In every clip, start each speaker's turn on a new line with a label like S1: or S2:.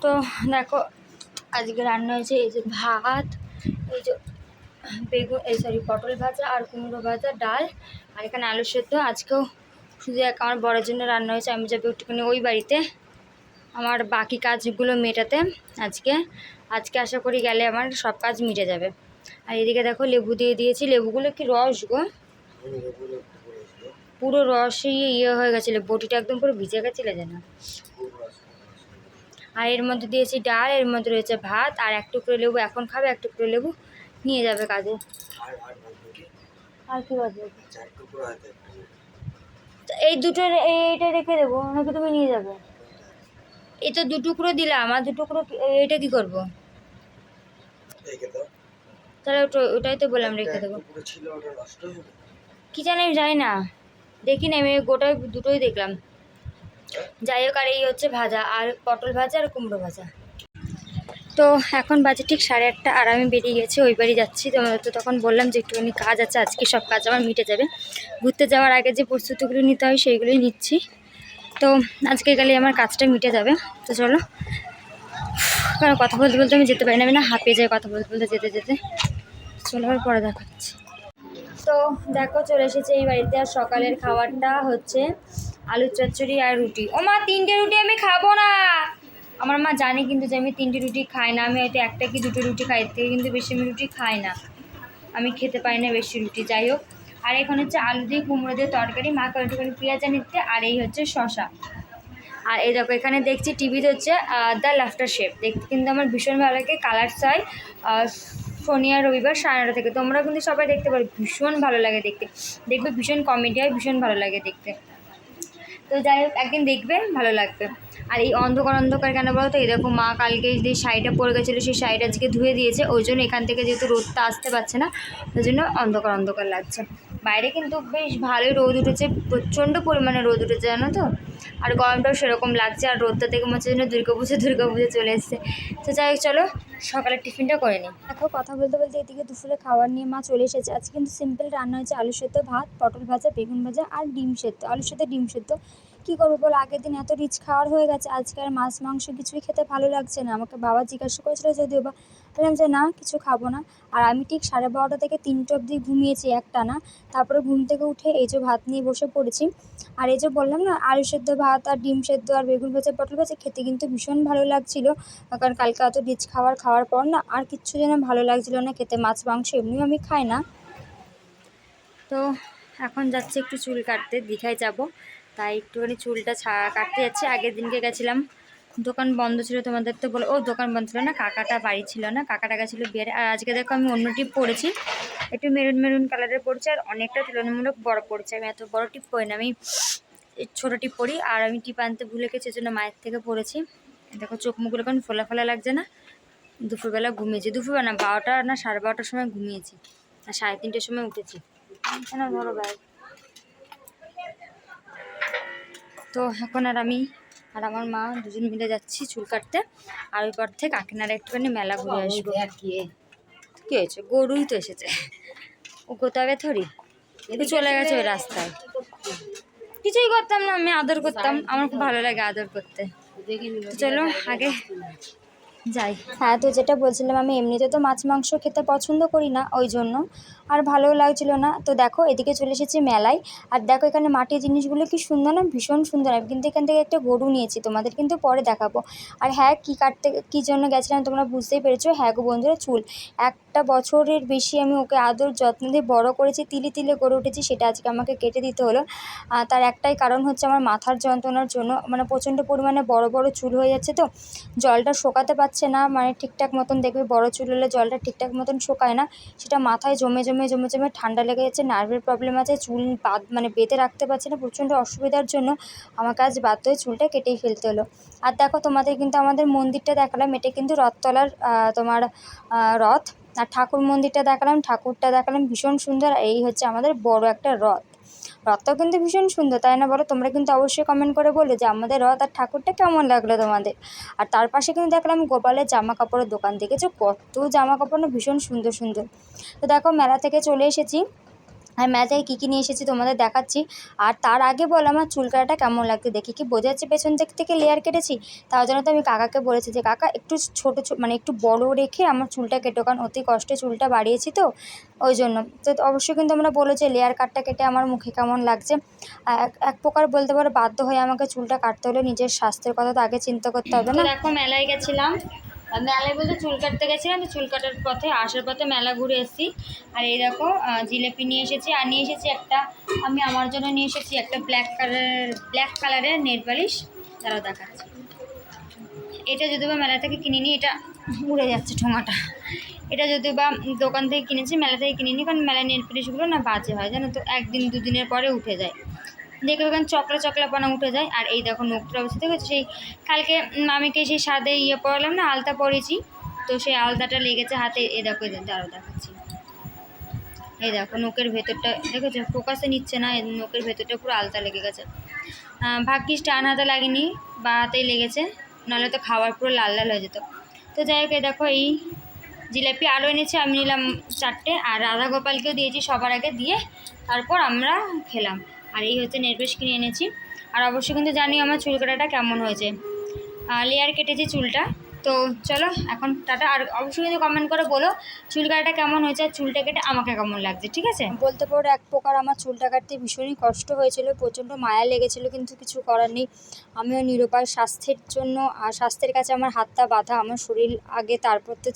S1: তো দেখো আজকে রান্না হয়েছে এই যে ভাত, এই যে বেগুন পটল ভাজা আর কুমড়ো ভাজা, ডাল, আর এখানে আলু সেদ্ধ। আজকেও শুধু আমার বড়ের জন্য রান্না হয়েছে। আমি যাবো একটুখানি ওই বাড়িতে আমার বাকি কাজগুলো মেটাতে। আজকে আশা করি গেলে আমার সব কাজ মিটে যাবে। আর এদিকে দেখো লেবু দিয়ে দিয়েছি। লেবুগুলো কি রস গো, পুরো রসই হয়ে গেছিলো, বটিটা একদম পুরো ভিজে গেছিলো যেন। আর এর মধ্যে দিয়েছি ডাল, এর মধ্যে রয়েছে ভাত, আর এক টুকরো লেবু এখন খাবে, এক টুকরো লেবু নিয়ে যাবে কাজে। আর কি বাজবে, এই দুটো এইটা রেখে দেবো নাকি তুমি নিয়ে যাবে? এই তো 2 টুকরো দিলাম, আর 2 টুকরো এইটা কি করবো? তাহলে ওটাই তো বললাম রেখে দেবো। কি জানি, আমি জানি না, দেখি না, আমি গোটায় দুটোই দেখলাম। যাই হোক, আর এই হচ্ছে ভাজা, আর পটল ভাজা আর কুমড়ো ভাজা। তো এখন বাজে ঠিক 8:30, আর আমি বেরিয়ে গেছি, ওই বাড়ি যাচ্ছি। তোমাদের তো তখন বললাম যে একটুখানি কাজ আছে, আজকে সব কাজ আমার মিটে যাবে। ঘুরতে যাওয়ার আগে যে প্রস্তুতিগুলো নিতে হয় সেইগুলোই নিচ্ছি। তো আজকে গেলে আমার কাজটা মিটে যাবে। তো চলো, কারণ কথা বলতে বলতে আমি যেতে পারি না, আমি না হাঁপিয়ে যাই কথা বলতে বলতে যেতে যেতে। চলো আর পরে দেখাচ্ছি। তো দেখো চলে এসেছে এই বাড়িতে, আর সকালের খাবারটা হচ্ছে আলুর চচ্চড়ি আর রুটি। ও মা, 3টে রুটি আমি খাবো না। আমার মা জানে কিন্তু যে আমি 3টে রুটি খাই না, আমি হয়তো 1টা কি 2টো রুটি খাই, থেকে কিন্তু বেশি আমি রুটি খাই না, আমি খেতে পারি না বেশি রুটি। যাই হোক, আর এখন হচ্ছে আলু দিয়ে কুমড়ো দিয়ে তরকারি, মা একটুখানি পেঁয়াজা নিতে, আর এই হচ্ছে শশা। আর এই দেখো এখানে দেখছি টিভিতে হচ্ছে দ্য লাফটার শেফ, দেখতে কিন্তু আমার ভীষণ ভালো লাগে। কালার্স হয় শনি আর রবিবার 9:30 থেকে, তোমরা কিন্তু সবাই দেখতে পারো, ভীষণ ভালো লাগে দেখতে। দেখবে ভীষণ কমেডি হয়, ভীষণ ভালো লাগে দেখতে। তো যাই হোক, একদিন দেখবে, ভালো লাগবে। আর এই অন্ধকার অন্ধকার কেন বলো তো, এই দেখো মা কালকে যে শাড়িটা পরে গেছিলো সেই শাড়িটা আজকে ধুয়ে দিয়েছে, ওই জন্য এখান থেকে যেহেতু রোদটা আসতে পারছে না, ওই জন্য অন্ধকার অন্ধকার লাগছে। বাইরে কিন্তু বেশ ভালোই রোদ উঠেছে, প্রচণ্ড পরিমাণে রোদ উঠেছে জানো তো। আর গরমটাও সেরকম লাগছে, আর রোদটা থেকে মনে হচ্ছে যেন দুর্গাপুজো চলে এসছে। তো যাই হোক, চলো সকালের টিফিনটা করে নিই। দেখো কথা বলতে বলতে এদিকে দুপুরে খাবার নিয়ে মা চলে এসেছে। আজকে কিন্তু সিম্পল রান্না হয়েছে, আলু সেদ্ধ, ভাত, পটল ভাজা, বেগুন ভাজা আর ডিম সেদ্ধ, আলুর সাথে ডিম সেদ্ধ। কী করবো বলো, আগের দিন এত রিচ খাওয়ার হয়ে গেছে, আজকে আর মাছ মাংস কিছুই খেতে ভালো লাগছে না। আমাকে বাবা জিজ্ঞাসা করেছিল যদিও বা, বললাম যে না, কিছু খাবো না। আর আমি ঠিক 12:30 থেকে 3টে অবধি ঘুমিয়েছি একটানা। তারপরে ঘুম থেকে উঠে এই যে ভাত নিয়ে বসে পড়েছি। আর এই যে বললাম না, আলু সেদ্ধ, ভাত আর ডিম সেদ্ধ আর বেগুন ভাজা, পটল ভাজা খেতে কিন্তু ভীষণ ভালো লাগছিল। কারণ কালকে অত রিচ খাওয়ার পর না আর কিচ্ছু যেন ভালো লাগছিল না খেতে। মাছ মাংস এমনিও আমি খাই না। তো এখন যাচ্ছি একটু চুল কাটতে, দীঘায় যাব, তাই একটুখানি চুলটা কাটতে যাচ্ছি। আগের দিনকে গেছিলাম, দোকান বন্ধ ছিল, তোমাদের তো বলো, ও দোকান বন্ধ ছিল না, কাকাটা বাড়ি ছিল না, কাকাটা গেছিলো বিয়ারে। আর আজকে দেখো আমি অন্য টিপ পরেছি, একটু মেরুন মেরুন কালারের পড়ছে, আর অনেকটা তুলনামূলক বড় পড়ছে। আমি এত বড় টিপ পরি না, আমি ছোটো টিপ পরি। আর আমি টিপ আনতে ভুলে গেছি, সেজন্য মায়ের থেকে পরেছি। দেখো চোখ মুখগুলো এখন ফোলা ফোলা লাগছে না। দুপুরবেলা ঘুমিয়েছি, দুপুরবেলা না 12টা না 12:30টার সময় ঘুমিয়েছি, আর 3:30টার সময় উঠেছি। ধরো ব্যাগ। তো এখন আর আমি আর আমার মা দুজন মিলে যাচ্ছি চুল কাটতে, আর ওই পর থেকে কাকিনারা একটুখানি মেলা ঘুরে আসবো। কি হয়েছে, গরুই তো এসেছে, ও কোথাবে থরি চলে গেছে ওই রাস্তায়। কিছুই করতাম না, আমি আদর করতাম, আমার খুব ভালো লাগে আদর করতে। চলো আগে যাই। হ্যাঁ, তো যেটা বলছিলাম, আমি এমনিতে তো মাছ মাংস খেতে পছন্দ করি না, ওই জন্য আর ভালোও লাগছিল না। তো দেখো এদিকে চলে এসেছি মেলায়, আর দেখো এখানে মাটির জিনিসগুলো কি সুন্দর না, ভীষণ সুন্দর। আমি কিন্তু এখান থেকে একটা গরু নিয়েছি, তোমাদের কিন্তু পরে দেখাবো। আর হ্যাঁ, কী জন্য গেছিলাম তোমরা বুঝতেই পেরেছো। হ্যাঁ গো বন্ধুরা, চুল 1 বছরের বেশি আমি ওকে আদর যত্ন দিয়ে বড় করেছি, তিলে তিলে করে উঠেছি, সেটা আজকে আমাকে কেটে দিতে হলো। তার একটাই কারণ হচ্ছে আমার মাথার যন্ত্রণার জন্য, মানে প্রচণ্ড পরিমাণে বড় বড় চুল হয়ে যাচ্ছে, তো জলটা শোকাতে পারছে না, মানে ঠিকঠাক মতন। দেখবে বড় চুল হলে জলটা ঠিকঠাক মতন শোকায় না, সেটা মাথায় জমে জমে জমে জমে ঠান্ডা লেগে যাচ্ছে, নার্ভের প্রবলেম আছে, চুল মানে বেঁধে রাখতে পারছে না, প্রচণ্ড অসুবিধার জন্য আমাকে আজ বাধ্য হয়ে চুলটা কেটেই ফেলতে হলো। আর দেখো তোমাদের কিন্তু আমাদের মন্দিরটা দেখালাম, এটা কিন্তু রথতলার তোমার রথ। আর ঠাকুর মন্দিরটা দেখালাম, ঠাকুরটা দেখালাম, ভীষণ সুন্দর। এই হচ্ছে আমাদের বড় একটা রথ, রথটাও কিন্তু ভীষণ সুন্দর, তাই না বলো? তোমরা কিন্তু অবশ্যই কমেন্ট করে বলো যে আমাদের রথ আর ঠাকুরটা কেমন লাগলো তোমাদের। আর তার পাশে কিন্তু দেখলাম গোপালের জামা কাপড়ের দোকান, দেখেছো কত জামা কাপড় না, ভীষণ সুন্দর সুন্দর। তো দেখো মেলা থেকে চলে এসেছি, আর মেলা থেকে কী কী নিয়ে এসেছি তোমাদের দেখাচ্ছি। আর তার আগে বল আমার চুল কাটাটা কেমন লাগছে দেখি, কি বোঝা যাচ্ছে পেছন দিক থেকে লেয়ার কেটেছি? তার জন্য তো আমি কাকাকে বলেছি যে কাকা একটু ছোটো মানে একটু বড় রেখে আমার চুলটা কেটো, কারণ অতি কষ্টে চুলটা বাড়িয়েছি তো ওই জন্য। তো অবশ্যই কিন্তু আমরা বলো যে লেয়ার কাটটা কেটে আমার মুখে কেমন লাগছে। এক প্রকার বলতে পারো বাধ্য হয়ে আমাকে চুলটা কাটতে হলে, নিজের স্বাস্থ্যের কথা তো আগে চিন্তা করতে হবে না। দেখো মেলায় গেছিলাম, মেলায় বলতে চুল কাটতে গেছিলাম, তো চুল কাটার পথে আসার পথে মেলা ঘুরে এসেছি। আর এই দেখো জিলেপি নিয়ে এসেছি, আর নিয়ে এসেছি একটা, আমি আমার জন্য নিয়ে এসেছি একটা ব্ল্যাক কালারের নেল পালিশ। তারাও দেখাচ্ছি, এটা যদি বা মেলা থেকে কিনিনি, এটা উড়ে যাচ্ছে ঠোঙাটা। এটা যদি বা দোকান থেকে কিনেছি, মেলা থেকে কিনিনি, কারণ মেলায় নেল পালিশগুলো না বাজে হয় জানো তো, একদিন দুদিনের পরে উঠে যায়, দেখে ওখানে চকলাপানা উঠে যায়। আর এই দেখো নোকটা অবস্থা দেখেছো, সেই কালকে মামিকে সেই সাদে পরালাম না, আলতা পরেছি, তো সেই আলতাটা লেগেছে হাতে। এ দেখো দাঁড়াও দেখাচ্ছি, এই দেখো নোকের ভেতরটা দেখেছো, ফোকাসে নিচ্ছে না, নোকের ভেতরটা পুরো আলতা লেগে গেছে। ভাগ্যিস টান হাতে লাগেনি, বা হাতেই লেগেছে, নাহলে তো খাবার পুরো লাল লাল হয়ে যেত। তো যাই হোক, এই দেখো এই জিলাপি আরও এনেছি, আমি নিলাম 4টে, আর রাধা গোপালকেও দিয়েছি সবার আগে, দিয়ে তারপর আমরা খেলাম। আর এই হচ্ছে নেলপালিশ কিনে এনেছি। আর অবশ্যই কিন্তু জানি আমার চুল কাটাটা কেমন হয়েছে, লেয়ার কেটেছি চুলটা। তো চলো এখন টাটা। আর অবশ্যই কিন্তু কমেন্ট করে বলো চুল কাটাটা কেমন হয়েছে, আর চুলটা কেটে আমাকে কেমন লাগছে, ঠিক আছে? বলতে পারো এক প্রকার আমার চুলটা কাটতে ভীষণই কষ্ট হয়েছিল, প্রচণ্ড মায়া লেগেছিলো, কিন্তু কিছু করার নেই। আমিও নিরুপায়, স্বাস্থ্যের জন্য, আর স্বাস্থ্যের কাছে আমার হাতটা বাঁধা, আমার শরীর আগে তারপর তো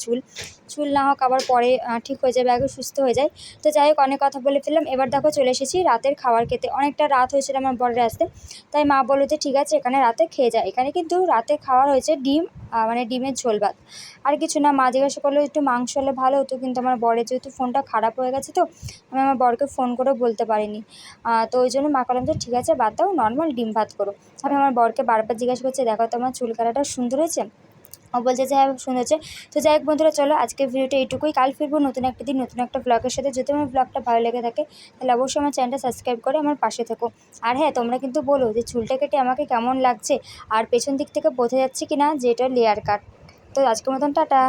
S1: চুল না হোক আবার পরে ঠিক হয়ে যাবে, আগে সুস্থ হয়ে যায়। তো যাই হোক, অনেক কথা বলে ফেললাম। এবার দেখো চলে এসেছি রাতের খাবার খেতে, অনেকটা রাত হয়েছিল আমার বরের আসতে, তাই মা বললো যে ঠিক আছে এখানে রাতে খেয়ে যায়। এখানে কিন্তু রাতে খাওয়ার হয়েছে ডিম, মানে ডিমের ঝোল ভাত, আর কিছু না। মা জিজ্ঞাসা করলো একটু মাংস হলে ভালো হতো, কিন্তু আমার বরের যেহেতু ফোনটা খারাপ হয়ে গেছে, তো আমি আমার বরকে ফোন করে বলতে পারিনি। তো ওই জন্য মা বললাম যে ঠিক আছে বাদ দাও, নর্মাল ডিম ভাত করো। আমি আমার বরকে বারবার জিজ্ঞাসা করছি দেখো তো আমার চুল কাটাটা সুন্দর হয়েছে, ও বলছে যে হ্যাঁ সুন্দর হচ্ছে। তো যাই হোক বন্ধুরা, চলো আজকের ভিডিওটা এইটুকুই, কাল ফিরবো নতুন একটা দিন নতুন একটা ব্লগের সাথে। যদি আমার ব্লগটা ভালো লেগে থাকে তাহলে অবশ্যই আমার চ্যানেলটা সাবস্ক্রাইব করে আমার পাশে থেকো। আর হ্যাঁ, তোমরা কিন্তু বলো যে চুলটা কেটে আমাকে কেমন লাগছে, আর পেছন দিক থেকে বোঝা যাচ্ছে কি না যে এটা লেয়ার কাট। তো আজকের মতন টাটা।